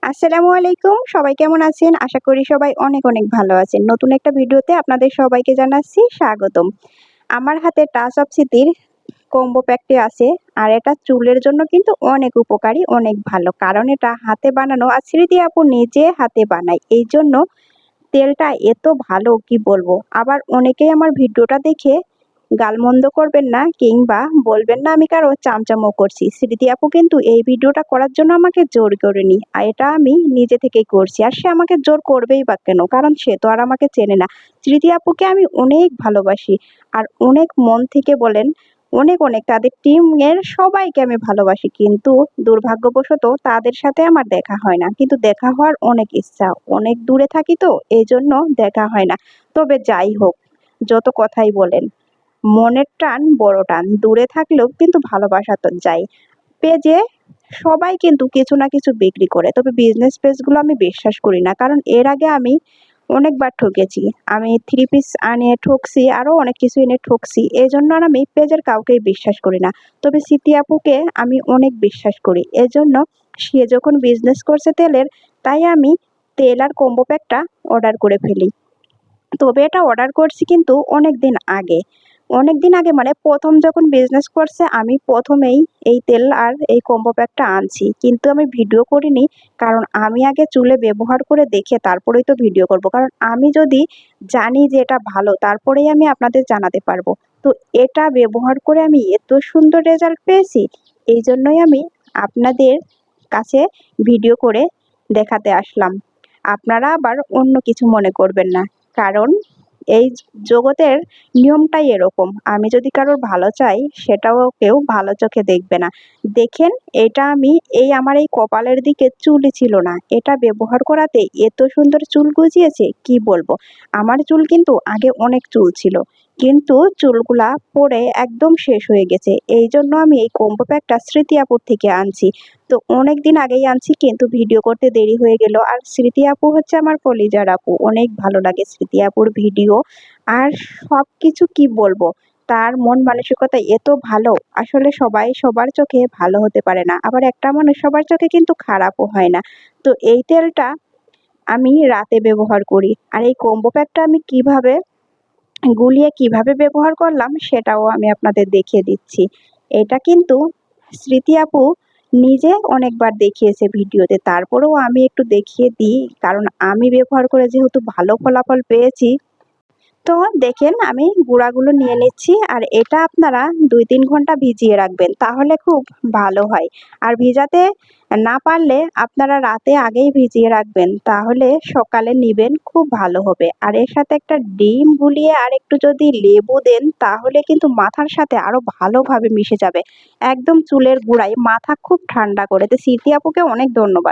আসসালামু আলাইকুম। সবাই কেমন আছেন? আশা করি সবাই অনেক অনেক ভালো আছেন। নতুন একটা ভিডিওতে আপনাদের সবাইকে জানাচ্ছি স্বাগতম। আমার হাতে টাচ অফ স্মৃতির কম্বো প্যাকটি আছে। আর এটা চুলের জন্য কিন্তু অনেক উপকারী, অনেক ভালো। কারণ এটা হাতে বানানো আর স্মৃতি আপু নিজে হাতে বানায়। এইজন্য তেলটা এত ভালো কি বলবো। আবার অনেকেই আমার ভিডিওটা দেখে গালমন্দ করবেন না কিংবা বলবেন না আমি কারো চামচামো করছি। স্মৃতি আপু কিন্তু এই ভিডিওটা করার জন্য আমাকে জোর করেনি। আর এটা আমি নিজে থেকেই করছি। আর সে আমাকে জোর করবেই বা কেন? কারণ সে তো আর আমাকে চেনে না। স্মৃতি আপুকে আমি অনেক ভালোবাসি। আর অনেক মন থেকে বলেন অনেক অনেক তাদের টিমের সবাইকে আমি ভালোবাসি। কিন্তু দুর্ভাগ্যবশত তাদের সাথে আমার দেখা হয় না। কিন্তু দেখা হওয়ার অনেক ইচ্ছা। অনেক দূরে থাকি তো এইজন্য দেখা হয় না। তবে যাই হোক, যত কথাই বলেন মনের টান বড় টান। দূরে থাকলেও কিন্তু ভালোবাসা তো যায়। পেজে সবাই কিন্তু কিছু না কিছু বিক্রি করে। তবে বিজনেস পেজগুলো আমি বিশ্বাস করি না। কারণ এর আগে আমি অনেকবার ঠকেছি। আমি থ্রি পিস আনিয়ে ঠকছি, আরো অনেক কিছু এনে ঠকছি। এজন্য আর আমি পেজের কাউকেই বিশ্বাস করি না। তবে স্মৃতি আপুকে আমি অনেক বিশ্বাস করি। এজন্য সে যখন বিজনেস করছে তেলের, তাই আমি তেল আর কম্বো প্যাকটা অর্ডার করে ফেলি। তবে এটা অর্ডার করছি কিন্তু অনেকদিন আগে। অনেকদিন আগে মানে ১ম যখন বিজনেস করছে আমি ১ম এই এই তেল আর এই কম্বো প্যাকটা আনছি। কিন্তু আমি ভিডিও করিনি। কারণ আমি আগে চুলে ব্যবহার করে দেখে তারপরেই তো ভিডিও করব। কারণ আমি যদি জানি যে এটা ভালো তারপরেই আমি আপনাদের জানাতে পারবো। তো এটা ব্যবহার করে আমি এত সুন্দর রেজাল্ট পেয়েছি। এইজন্যই আমি আপনাদের কাছে ভিডিও করে দেখাতে আসলাম। আপনারা আবার অন্য কিছু মনে করবেন না। কারণ এই জগতের নিয়মটাই এরকম। আমি যদি কারোর ভালো চাই সেটাও কেউ ভালো চোখে দেখবে না। দেখেন, এটা আমি আমার এই কপালের দিকে চুলই ছিল না। এটা ব্যবহার করাতে এত সুন্দর চুল গজিয়েছে কি বলবো। আমার চুল কিন্তু আগে অনেক চুল ছিল। কিন্তু চুলগুলা পড়ে একদম শেষ হয়ে গেছে। এইজন্য আমি এই কম্বো প্যাকটা স্মৃতি আপুর থেকে আনছি। তো অনেকদিন আগেই আনছি কিন্তু ভিডিও করতে দেরি হয়ে গেল। আর স্মৃতি আপু হচ্ছে আমার কলিজার আপু। অনেক ভালো লাগে স্মৃতি আপুর ভিডিও। আর সবকিছু কি বলবো, তার মন মানসিকতা এত ভালো। আসলে সবাই সবার চোখে ভালো হতে পারে না। আবার একটা মানুষ সবার চোখে কিন্তু খারাপও হয় না। তো এই তেলটা আমি রাতে ব্যবহার করি। আর এই কম্বো প্যাকটা আমি কিভাবে গুলিয়ে কিভাবে ব্যবহার করলাম সেটাও আমি আপনাদের দেখিয়ে দিচ্ছি। এটা কিন্তু স্মৃতি আপু নিজে অনেকবার দেখিয়েছে ভিডিওতে। তারপরেও আমি একটু দেখিয়ে দিই। কারণ আমি ব্যবহার করে যেহেতু ভালো ফলাফল পেয়েছি। তো দেখেন আমি গুঁড়াগুলো নিয়ে নিচ্ছি। আর এটা আপনারা ২-৩ ঘন্টা ভিজিয়ে রাখবেন, তাহলে খুব ভালো হয়। আর ভিজাতে না পারলে আপনারা রাতে আগেই ভিজিয়ে রাখবেন, তাহলে সকালে নিবেন খুব ভালো হবে। আর এর সাথে একটা ডিম গুলিয়ে আর একটু যদি লেবু দেন তাহলে কিন্তু মাথার সাথে আরো ভালোভাবে মিশে যাবে। একদম চুলের গোড়ায় মাথা খুব ঠান্ডা করে। তো স্মৃতি আপুকে অনেক ধন্যবাদ।